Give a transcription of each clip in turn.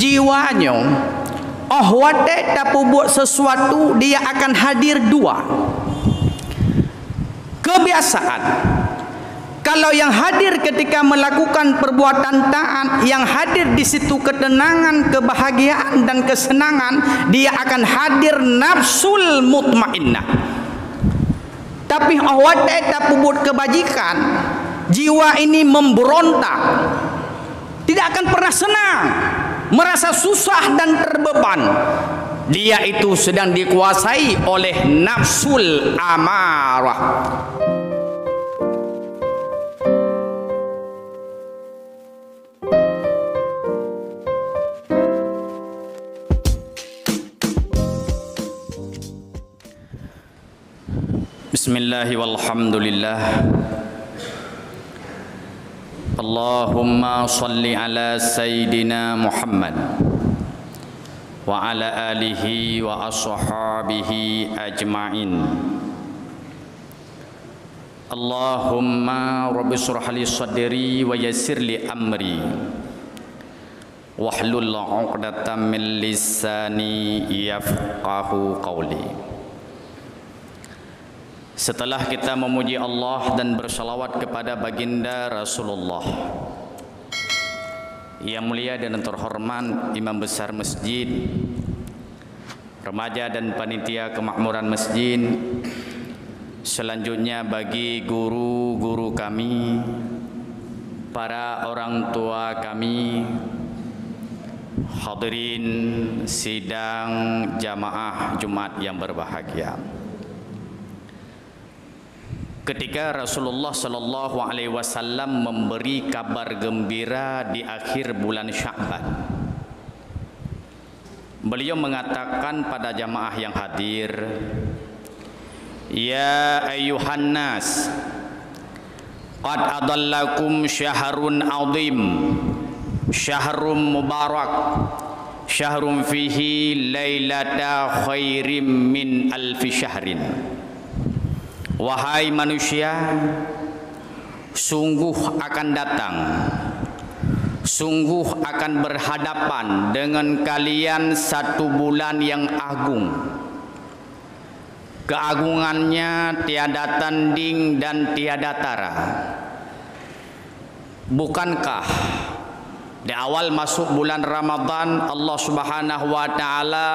jiwanya wate tapu buat sesuatu dia akan hadir dua kebiasaan. Kalau yang hadir ketika melakukan perbuatan taat, yang hadir di situ ketenangan, kebahagiaan dan kesenangan, dia akan hadir nafsul mutmainnah. Tapi awate tapu buat kebajikan, jiwa ini memberontak, tidak akan pernah senang, merasa susah dan terbeban. Dia itu sedang dikuasai oleh nafsul amarah. Bismillahi walhamdulillah. Allahumma salli ala Sayyidina Muhammad wa ala alihi wa ashabihi ajma'in. Allahumma rabbi shrah li sadri wa yassir li amri wahlul 'uqdatam min lisani yafqahu qawli. Setelah kita memuji Allah dan bersalawat kepada baginda Rasulullah, yang mulia dan terhormat Imam Besar Masjid, remaja dan panitia kemakmuran masjid, selanjutnya bagi guru-guru kami, para orang tua kami, hadirin sidang jamaah Jumat yang berbahagia. Ketika Rasulullah sallallahu alaihi wasallam memberi kabar gembira di akhir bulan Sya'ban, beliau mengatakan pada jamaah yang hadir, "Ya ayyuhan nas, qad adallakum syahrun 'azim, syahrun mubarak, syahrun fihi lailata khairim min alfi syahrin." Wahai manusia, sungguh akan datang, sungguh akan berhadapan dengan kalian satu bulan yang agung. Keagungannya tiada tanding dan tiada tara. Bukankah di awal masuk bulan Ramadan Allah Subhanahu wa taala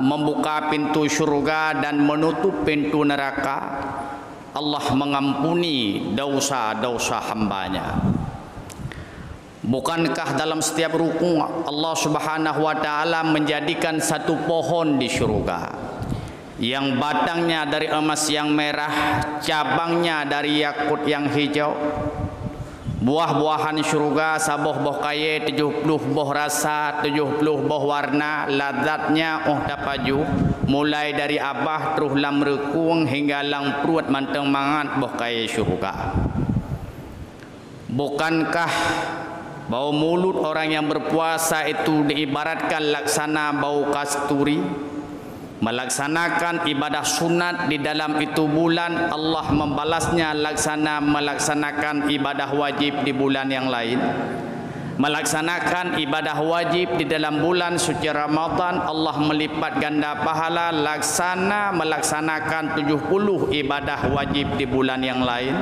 membuka pintu syurga dan menutup pintu neraka? Allah mengampuni dosa-dosa hambanya. Bukankah dalam setiap rukun Allah Subhanahu wa taala menjadikan satu pohon di syurga yang batangnya dari emas yang merah, cabangnya dari yakut yang hijau? Buah-buahan syurga sabuh boh kaye 70 boh rasa, 70 boh warna, lazatnya tapaju, mulai dari abah terus lam rekung hingga lang perut manteng mangat boh kaye syurga. Bukankah bau mulut orang yang berpuasa itu diibaratkan laksana bau kasturi? Melaksanakan ibadah sunat di dalam itu bulan, Allah membalasnya laksana melaksanakan ibadah wajib di bulan yang lain. Melaksanakan ibadah wajib di dalam bulan suci Ramadan, Allah melipat ganda pahala laksana melaksanakan 70 ibadah wajib di bulan yang lain.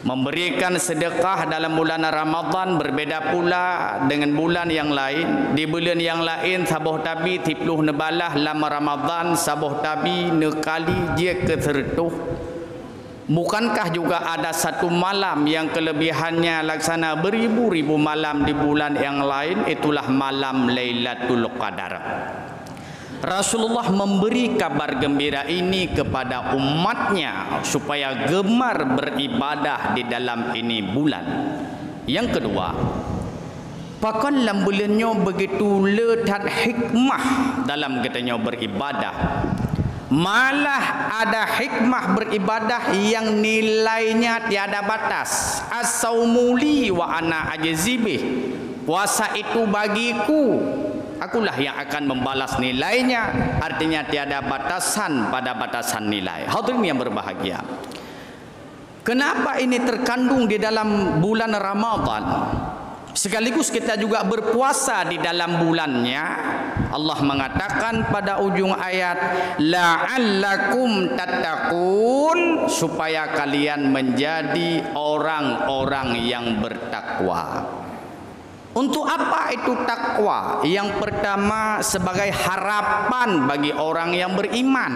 Memberikan sedekah dalam bulan Ramadan berbeda pula dengan bulan yang lain. Di bulan yang lain sabuh tabi 30 nebalah lama Ramadan sabuh tabi nekali dia kesertuh. Bukankah juga ada satu malam yang kelebihannya laksana beribu-ribu malam di bulan yang lain? Itulah malam Lailatul Qadar. Rasulullah memberi kabar gembira ini kepada umatnya supaya gemar beribadah di dalam ini bulan. Yang kedua, pakan dalam bulannya begitu letak hikmah dalam katanya beribadah. Malah ada hikmah beribadah yang nilainya tiada batas. As-saumuli wa ana ajzibih. Puasa itu bagiku, akulah yang akan membalas nilainya. Artinya tiada batasan pada batasan nilai. Hadirin yang berbahagia, kenapa ini terkandung di dalam bulan Ramadan? Sekaligus kita juga berpuasa di dalam bulannya. Allah mengatakan pada ujung ayat, la'allakum tattaqun, supaya kalian menjadi orang-orang yang bertakwa. Untuk apa itu takwa? Yang pertama, sebagai harapan bagi orang yang beriman.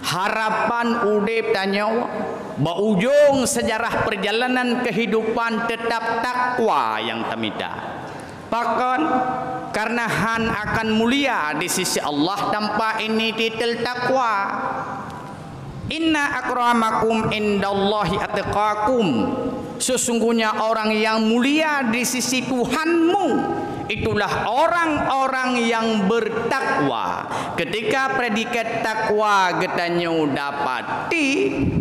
Harapan urip dan nyawa. Berujung sejarah perjalanan kehidupan tetap takwa yang temida. Bahkan karena han akan mulia di sisi Allah tanpa ini titel takwa. Inna akramakum indallahi atqakum. Sesungguhnya orang yang mulia di sisi Tuhanmu itulah orang-orang yang bertakwa. Ketika predikat takwa getanya dapati,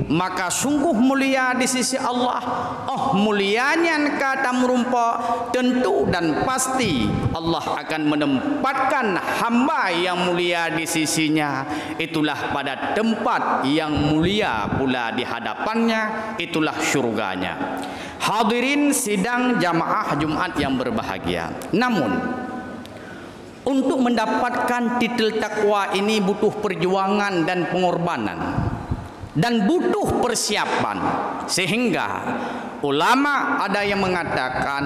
maka sungguh mulia di sisi Allah. Oh, mulianya kata merumpa tentu dan pasti Allah akan menempatkan hamba yang mulia di sisinya. Itulah pada tempat yang mulia pula di hadapannya, itulah syurganya. Hadirin sidang jamaah Jumat yang berbahagia. Namun untuk mendapatkan titel takwa ini butuh perjuangan dan pengorbanan dan butuh persiapan. Sehingga ulama ada yang mengatakan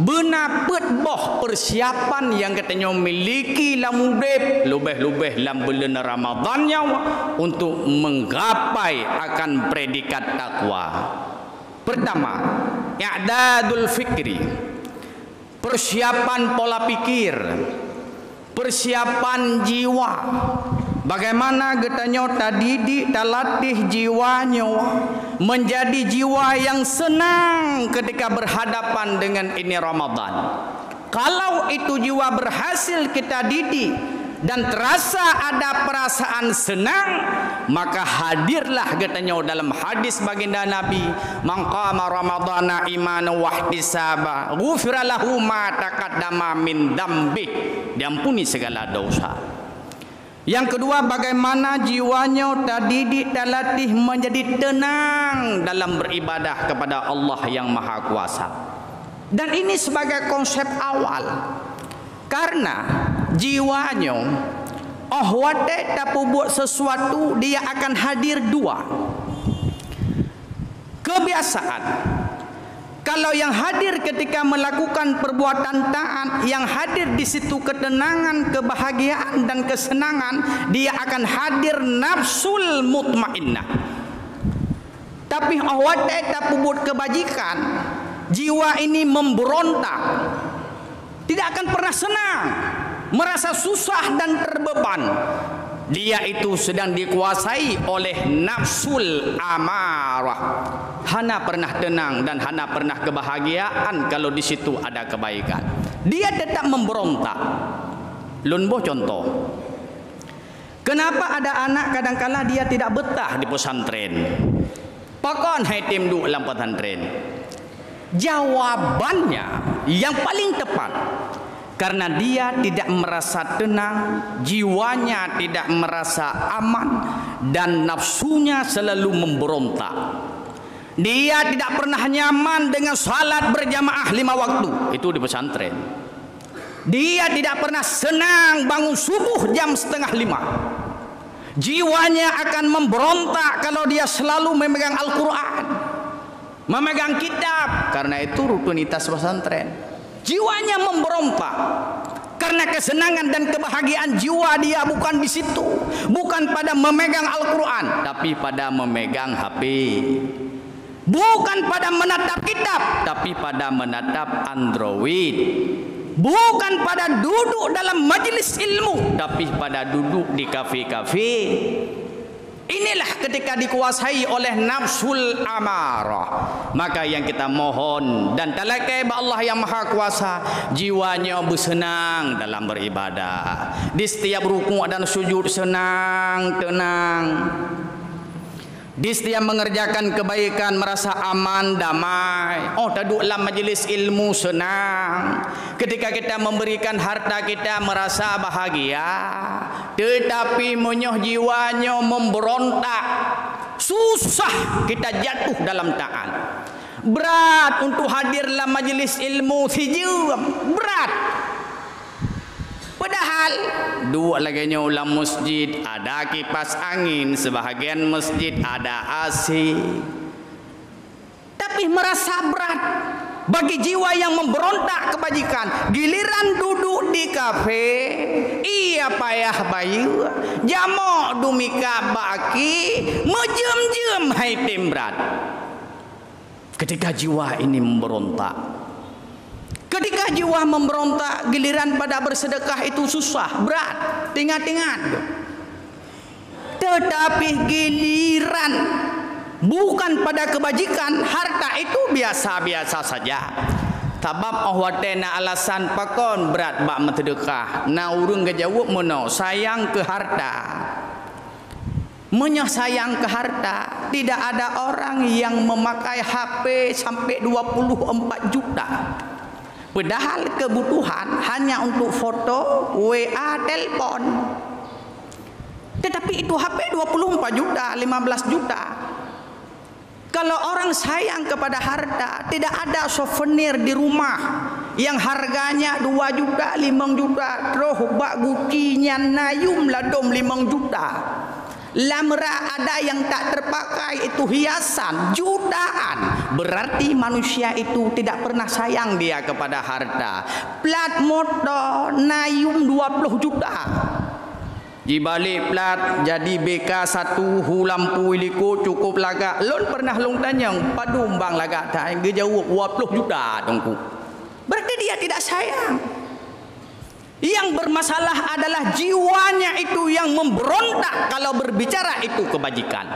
benar boh persiapan yang katanya miliki lamudep lebih-lebih dalam bulan Ramadannya untuk menggapai akan predikat takwa. Pertama, i'dadul fikri, persiapan pola pikir, persiapan jiwa. Bagaimana getanya tadi talatih jiwanya menjadi jiwa yang senang ketika berhadapan dengan ini Ramadan. Kalau itu jiwa berhasil kita didik dan terasa ada perasaan senang, maka hadirlah katanya dalam hadis baginda Nabi, man qama ramadhana imanan wa ihtisaba ghufira lahu ma taqaddama min dambi, diampuni segala dosa. Yang kedua, bagaimana jiwanya tadi dilatih menjadi tenang dalam beribadah kepada Allah yang Maha Kuasa. Dan ini sebagai konsep awal. Karena jiwanya wate tapu buat sesuatu, dia akan hadir dua. Kebiasaan. Kalau yang hadir ketika melakukan perbuatan taat, yang hadir di situ ketenangan, kebahagiaan dan kesenangan, dia akan hadir nafsul mutmainnah. Tapi wate tapu buat kebajikan, jiwa ini memberontak. Tidak akan pernah senang, merasa susah dan terbeban. Dia itu sedang dikuasai oleh nafsul amarah. Hana pernah tenang dan hana pernah kebahagiaan kalau di situ ada kebaikan. Dia tetap memberontak. Lunboh contoh. Kenapa ada anak kadang-kala dia tidak betah di pesantren? Pakon hai tim du dalam pesantren. Jawabannya yang paling tepat, karena dia tidak merasa tenang, jiwanya tidak merasa aman, dan nafsunya selalu memberontak. Dia tidak pernah nyaman dengan salat berjamaah 5 waktu, itu di pesantren. Dia tidak pernah senang bangun subuh jam 4:30. Jiwanya akan memberontak kalau dia selalu memegang Al-Quran, memegang kitab, karena itu rutinitas pesantren. Jiwanya memberontak karena kesenangan dan kebahagiaan jiwa dia bukan di situ, bukan pada memegang Al-Quran, tapi pada memegang HP. Bukan pada menatap kitab, tapi pada menatap Android. Bukan pada duduk dalam majelis ilmu, tapi pada duduk di kafe-kafe. Inilah ketika dikuasai oleh nafsul amarah. Maka yang kita mohon dan talakai Allah yang Maha Kuasa, jiwanya bersenang dalam beribadah. Di setiap rukuk dan sujud senang, tenang. Di setiap mengerjakan kebaikan merasa aman, damai. Oh, duduk dalam majlis ilmu senang. Ketika kita memberikan harta kita merasa bahagia. Tetapi menyoh jiwanya memberontak. Susah kita jatuh dalam taat. Berat untuk hadir dalam majlis ilmu sejam. Berat. Padahal dua lagi ulam masjid ada kipas angin, sebahagian masjid ada AC. Tapi merasa berat bagi jiwa yang memberontak kebajikan. Giliran duduk di kafe, ia payah bayu, jamok dumika baki, mejem-jem hai berat. Ketika jiwa ini memberontak, ketika jiwa memberontak, giliran pada bersedekah itu susah, berat, tingat-tingat. Tetapi giliran bukan pada kebajikan, harta itu biasa-biasa saja. Sebab awatena alasan pakon berat bak mentedekah. Na urung kejawab mono sayang ke harta. Menyayang ke harta. Tidak ada orang yang memakai HP sampai 24 juta. Padahal kebutuhan hanya untuk foto, WA, telepon. Tetapi itu HP 24 juta, 15 juta. Kalau orang sayang kepada harta, tidak ada souvenir di rumah yang harganya 2 juta, 5 juta. Terus bak gukinya nayum ladom 5 juta. Lamra ada yang tak terpakai, itu hiasan jutaan. Berarti manusia itu tidak pernah sayang dia kepada harta. Plat motor nayum 20 juta. Di balik plat jadi BK1 hu lampu iliko cukup lagak. Lon pernah long tanyang padum bang lagak tak ngejawab 20 juta dongku. Berarti dia tidak sayang. Yang bermasalah adalah jiwanya itu yang memberontak kalau berbicara itu kebajikan.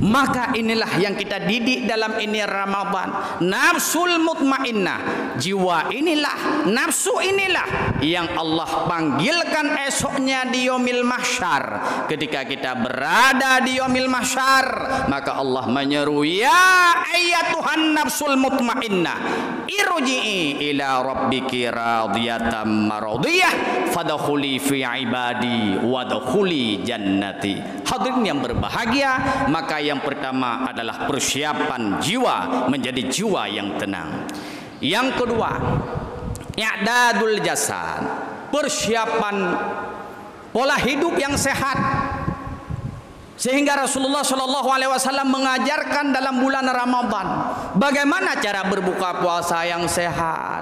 Maka inilah yang kita didik dalam ini Ramadan. Nafsul mutmainnah. Jiwa inilah, nafsu inilah yang Allah panggilkan esoknya di yaumil mahsyar. Ketika kita berada di yaumil mahsyar, maka Allah menyeru, ya ayyatuhan nafsul mutmainnah, irji'i ila rabbiki radiyatan maradiyah fadkhuli fi ibadi wadkhuli jannati. Hadirin yang berbahagia, maka yang pertama adalah persiapan jiwa menjadi jiwa yang tenang. Yang kedua, i'dadul jasad, persiapan pola hidup yang sehat. Sehingga Rasulullah SAW mengajarkan dalam bulan Ramadan bagaimana cara berbuka puasa yang sehat,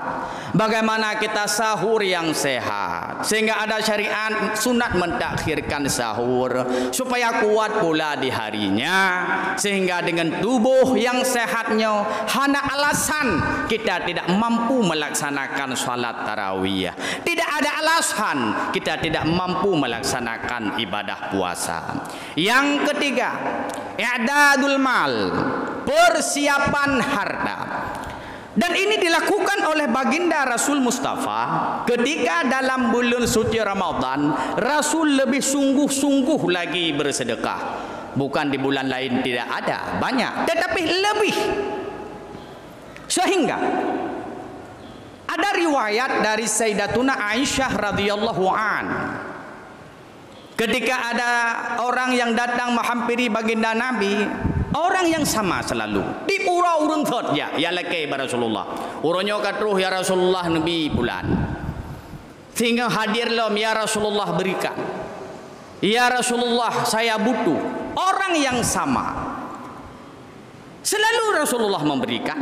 bagaimana kita sahur yang sehat. Sehingga ada syariat sunat mentakhirkan sahur supaya kuat pula di harinya. Sehingga dengan tubuh yang sehatnya, hana alasan kita tidak mampu melaksanakan salat tarawih. Tidak ada alasan kita tidak mampu melaksanakan ibadah puasa. Yang ketiga, i'dadul mal, persiapan harta. Dan ini dilakukan oleh baginda Rasul Mustafa ketika dalam bulan suci Ramadan. Rasul lebih sungguh-sungguh lagi bersedekah. Bukan di bulan lain tidak ada, banyak, tetapi lebih. Sehingga ada riwayat dari Sayyidatuna Aisyah radhiyallahu an. Ketika ada orang yang datang menghampiri baginda Nabi, orang yang sama selalu di pura urun thot ya lakai Rasulullah. Uronyo katruh ya Rasulullah Nabi bulan. Sehingga hadirlah ya Rasulullah berikan. Ya Rasulullah saya butuh. Orang yang sama selalu Rasulullah memberikan.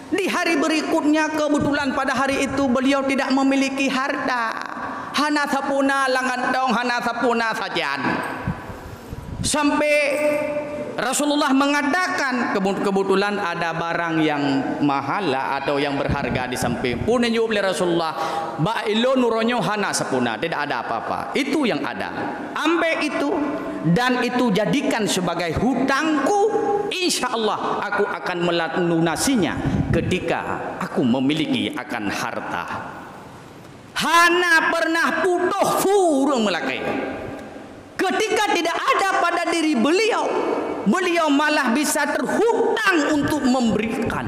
Di hari berikutnya kebetulan pada hari itu beliau tidak memiliki harta. Hana sapuna langan dong, hana sapuna sajan. Sampai Rasulullah mengatakan kebetulan ada barang yang mahal atau yang berharga di samping. Punya jawab oleh Rasulullah, ba ilo nuronyo hana sapuna, tidak ada apa-apa. Itu yang ada. Ambil itu dan itu jadikan sebagai hutangku. Insya Allah aku akan melunasinya ketika aku memiliki akan harta. Hana pernah putuh furung melakai. Ketika tidak ada pada diri beliau, beliau malah bisa terhutang untuk memberikan.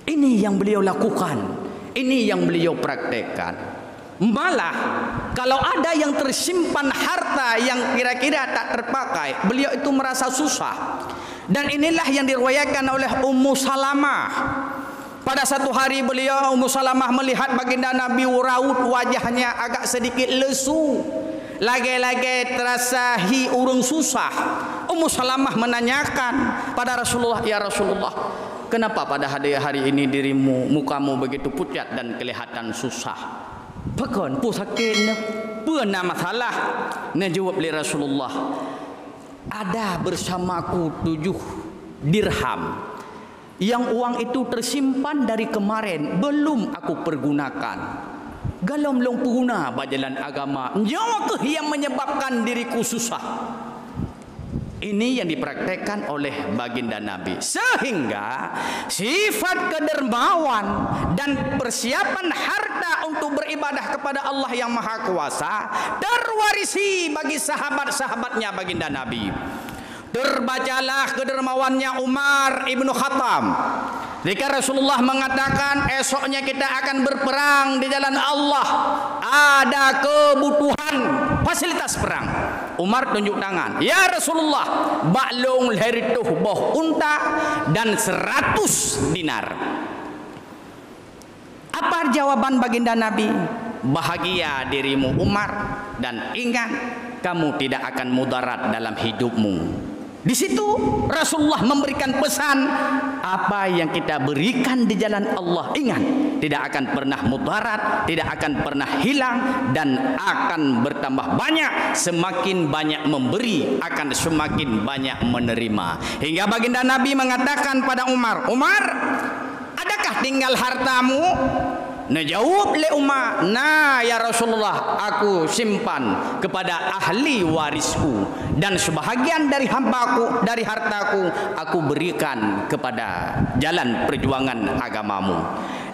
Ini yang beliau lakukan, ini yang beliau praktekkan. Malah kalau ada yang tersimpan harta yang kira-kira tak terpakai, beliau itu merasa susah. Dan inilah yang diriwayatkan oleh Ummu Salamah. Pada satu hari beliau Ummu Salamah melihat baginda Nabi raut wajahnya agak sedikit lesu. Lagi-lagi terasa urung susah. Ummu Salamah menanyakan pada Rasulullah, "Ya Rasulullah, kenapa pada hari ini dirimu, mukamu begitu pucat dan kelihatan susah?" "Bukan, pu sakit ne. Pernah masalah." Najawab li Rasulullah, "Ada bersamaku 7 dirham. Yang uang itu tersimpan dari kemarin, belum aku pergunakan. Galom long puna berjalan agama. Nyawakah yang menyebabkan diriku susah?" Ini yang dipraktekkan oleh baginda Nabi. Sehingga sifat kedermawan dan persiapan harta untuk beribadah kepada Allah yang Maha Kuasa terwarisi bagi sahabat-sahabatnya baginda Nabi. Terbacalah kedermawannya Umar ibnu Khattab. Jika Rasulullah mengatakan esoknya kita akan berperang di jalan Allah, ada kebutuhan fasilitas perang, Umar tunjuk tangan, "Ya Rasulullah, baklung lerituh boh unta dan 100 dinar." Apa jawaban baginda Nabi? "Bahagia dirimu Umar, dan ingat kamu tidak akan mudarat dalam hidupmu." Di situ Rasulullah memberikan pesan, apa yang kita berikan di jalan Allah, ingat, tidak akan pernah mudarat, tidak akan pernah hilang, dan akan bertambah banyak. Semakin banyak memberi, akan semakin banyak menerima. Hingga baginda Nabi mengatakan pada Umar, "Umar, adakah tinggal hartamu?" Najawab le Umar, "Nah ya Rasulullah, aku simpan kepada ahli warisku, dan sebahagian dari hambaku, dari hartaku, aku berikan kepada jalan perjuangan agamamu.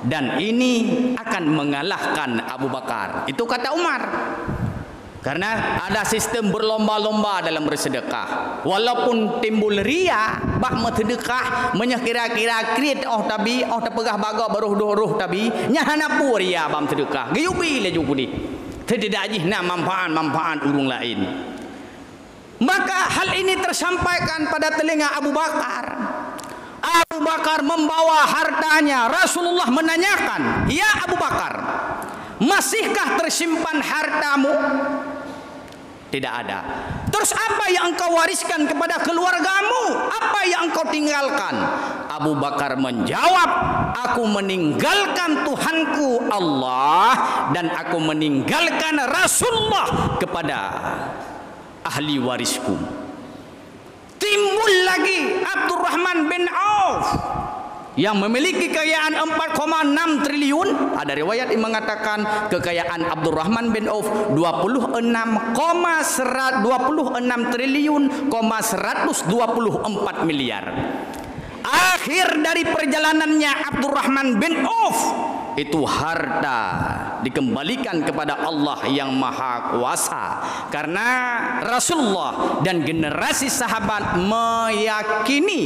Dan ini akan mengalahkan Abu Bakar." Itu kata Umar. Karena ada sistem berlomba-lomba dalam bersedekah. Walaupun timbul ria, bak mentedekah, menyekira-kira krit tabi, terpegah baga baruh tabi, nyahana pu ria bam sedekah. Gayubi le jukudi. Tidak ajih nak manfaat urung lain. Maka hal ini tersampaikan pada telinga Abu Bakar. Abu Bakar membawa hartanya. Rasulullah menanyakan, "Ya Abu Bakar, masihkah tersimpan hartamu?" "Tidak ada." "Terus apa yang engkau wariskan kepada keluargamu? Apa yang engkau tinggalkan?" Abu Bakar menjawab, "Aku meninggalkan Tuhanku Allah, dan aku meninggalkan Rasulullah kepada ahli warisku." Timbul lagi Abdurrahman bin Auf yang memiliki kekayaan 4,6 triliun. Ada riwayat yang mengatakan kekayaan Abdurrahman bin Auf 26 triliun, 124 miliar. Akhir dari perjalanannya Abdurrahman bin Auf, itu harta dikembalikan kepada Allah yang Maha Kuasa. Karena Rasulullah dan generasi sahabat meyakini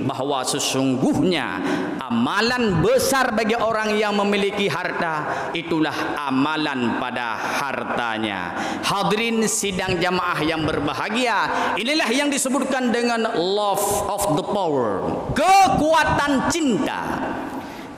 bahwa sesungguhnya amalan besar bagi orang yang memiliki harta itulah amalan pada hartanya. Hadirin sidang jamaah yang berbahagia, inilah yang disebutkan dengan love of the power, kekuatan cinta.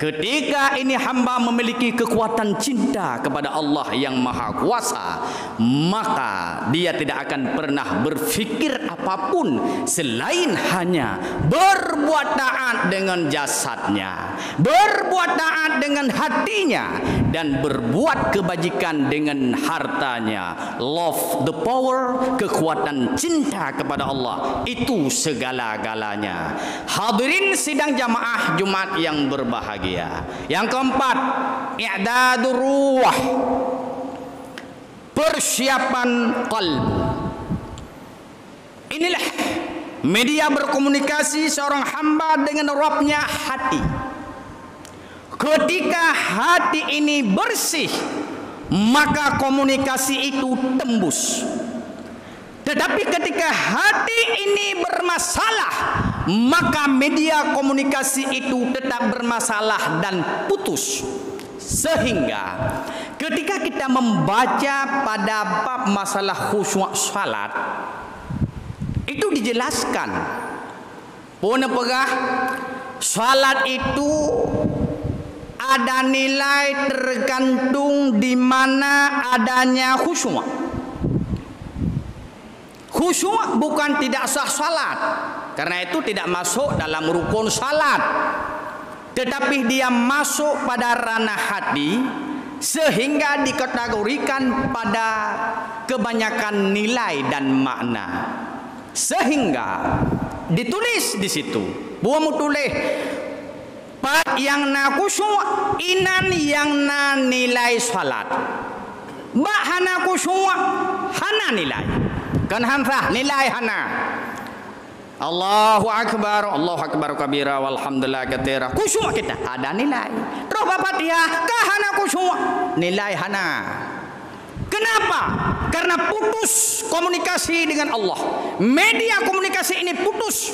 Ketika ini hamba memiliki kekuatan cinta kepada Allah yang Maha Kuasa, maka dia tidak akan pernah berfikir apapun selain hanya berbuat taat dengan jasadnya, berbuat taat dengan hatinya, dan berbuat kebajikan dengan hartanya. Love the power, kekuatan cinta kepada Allah, itu segala-galanya. Hadirin sidang jamaah Jumat yang berbahagia. Yang keempat, i'dadur ruh, persiapan qalb. Inilah media berkomunikasi seorang hamba dengan Rabbnya, hati. Ketika hati ini bersih, maka komunikasi itu tembus. Tetapi ketika hati ini bermasalah, maka media komunikasi itu tetap bermasalah dan putus. Sehingga ketika kita membaca pada bab masalah khusyuk salat, itu dijelaskan Pun pegah salat itu ada nilai tergantung di mana adanya khusyuk. Khusyuk bukan tidak sah salat, karena itu tidak masuk dalam rukun salat, tetapi dia masuk pada ranah hati sehingga dikategorikan pada kebanyakan nilai dan makna, sehingga ditulis di situ. Buamu tulis pat yang na khusyuk inan yang na nilai salat. Ba hana khusyuk hana nilai. Kan hamzah nilai hana. Allahu akbar kabira walhamdulillah katsira. Khusyuk kita ada nilai. Terus Fatihah ka hana khusyuk nilai hana. Kenapa? Karena putus komunikasi dengan Allah. Media komunikasi ini putus.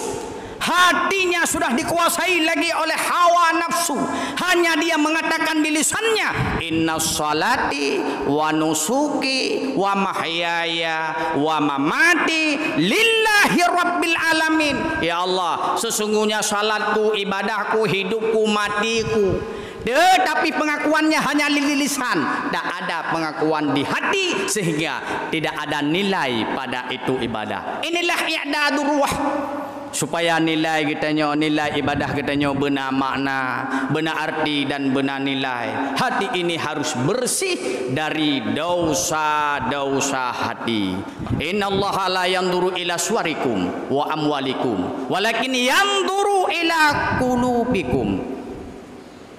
Hatinya sudah dikuasai lagi oleh hawa nafsu. Hanya dia mengatakan di lisannya, inna salati wa nusuki wa mahyaya wa mamati lillahi rabbil alamin. Ya Allah, sesungguhnya salatku, ibadahku, hidupku, matiku. Tetapi pengakuannya hanya di lisan, tak ada pengakuan di hati, sehingga tidak ada nilai pada itu ibadah. Inilah i'dadur ruh, supaya nilai kitanya, nilai ibadah kitanya benar makna, benar arti dan benar nilai. Hati ini harus bersih dari dosa-dosa hati. Innallaha la yanzuru ila suwarikum wa amwalikum, walakin yanzuru ila qulubikum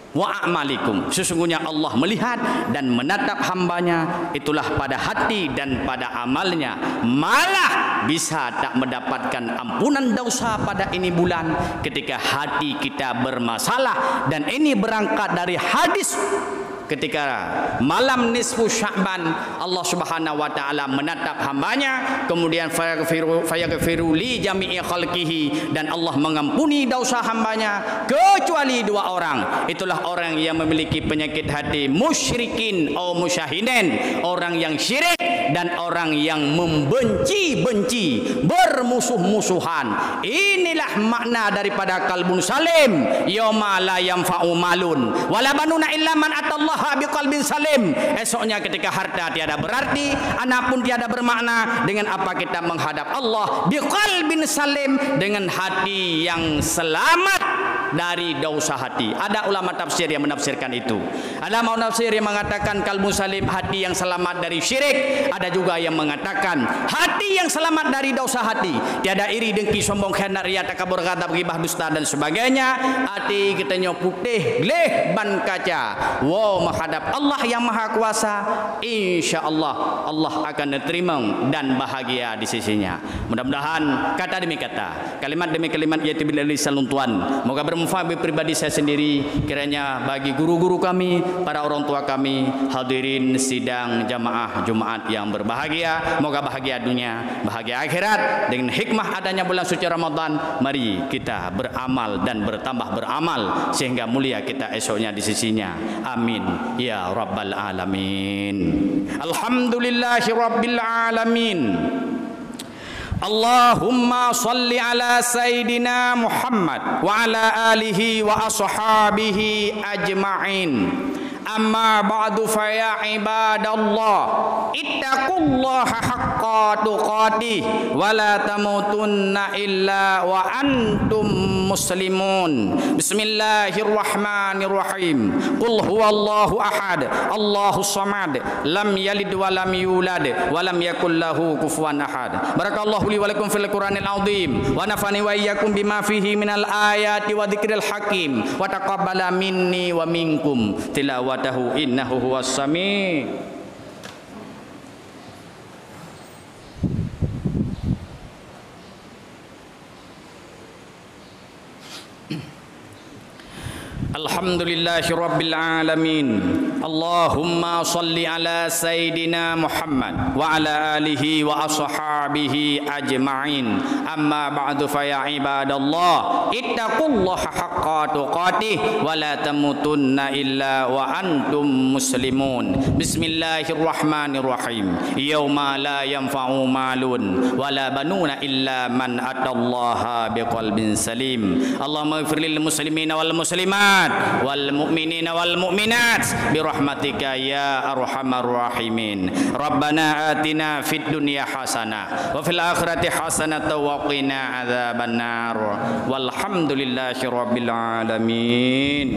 wa a'malikum. Sesungguhnya Allah melihat dan menatap hambanya itulah pada hati dan pada amalnya. Malah bisa tak mendapatkan ampunan dosa pada ini bulan ketika hati kita bermasalah. Dan ini berangkat dari hadis ketika malam nisfu Sya'ban, Allah Subhanahu wa taala menatap hambanya, kemudian fayaghfiru li jami'i khalqihi, dan Allah mengampuni dosa hambanya kecuali dua orang. Itulah orang yang memiliki penyakit hati, musyrikin atau musyahidin, orang yang syirik dan orang yang membenci-benci, bermusuh-musuhan. Inilah makna daripada qalbun salim, yauma la yanfa'u malun wala banuna illa man atallaha biqalbin salim. Esoknya ketika harta tiada berarti, anak pun tiada bermakna, dengan apa kita menghadap Allah? Biqalbin salim, dengan hati yang selamat dari dosa hati. Ada ulama tafsir yang menafsirkan itu. Ada ulama tafsir yang mengatakan qalbun salim, hati yang selamat dari syirik. Ada juga yang mengatakan hati yang selamat dari dosa hati. Tiada iri, dengki, sombong, khianat, riya, takabur, ghadab, ghibah, dusta dan sebagainya. Hati kitanya putih gleh ban kaca. Wow, menghadap Allah yang Maha Kuasa, insya-Allah Allah akan diterima dan bahagia di sisinya. Mudah-mudahan kata demi kata, kalimat demi kalimat yaitu bila lisan Tuhan, moga bermanfaat bagi pribadi saya sendiri, kiranya bagi guru-guru kami, para orang tua kami, hadirin sidang jamaah Jumat yang berbahagia, moga bahagia dunia, bahagia akhirat. Dengan hikmah adanya bulan suci Ramadan, mari kita beramal dan bertambah beramal sehingga mulia kita esoknya di sisinya. Amin ya rabbal alamin. Alhamdulillahi rabbil alamin. Allahumma salli ala Sayyidina Muhammad wa ala alihi wa ashabihi ajma'in. Amma ba'du fa ya ibadallah, ittaqullaha haqqa tuqatih wa la tamutunna illa wa antum muslimun. Bismillahirrahmanirrahim. Qul huwallahu ahad, Allahus samad, lam yalid wa lam yulad wa lam yakul lahu kufuwan ahad. Barakallahu li wa lakum fil Qur'anil azim wa nafani wa iyyakum bima fihi minal ayati wa dzikril hakim wa taqabbala minni wa minkum tilawat innahu huwas sami'. Alhamdulillahi rabbil alamin. Allahumma salli ala Sayyidina Muhammad wa ala alihi wa ashabihi ajma'in. Amma ba'du fa ya ibadallah ittaqullaha haqqa tuqatih wa la tamutunna illa wa antum muslimun. Bismillahirrahmanirrahim. Yauma la yanfa'u malun wa la banuna illa man atallaha biqalbin salim. Allahumma ighfir lil muslimina wal muslimat wal mu'minina wal mu'minat bi rahmatika ya arhamar rahimin. Rabbana atina fid dunya hasanah wa fil akhirati hasanah wa qina adzabannar. Walhamdulillahi rabbil alamin.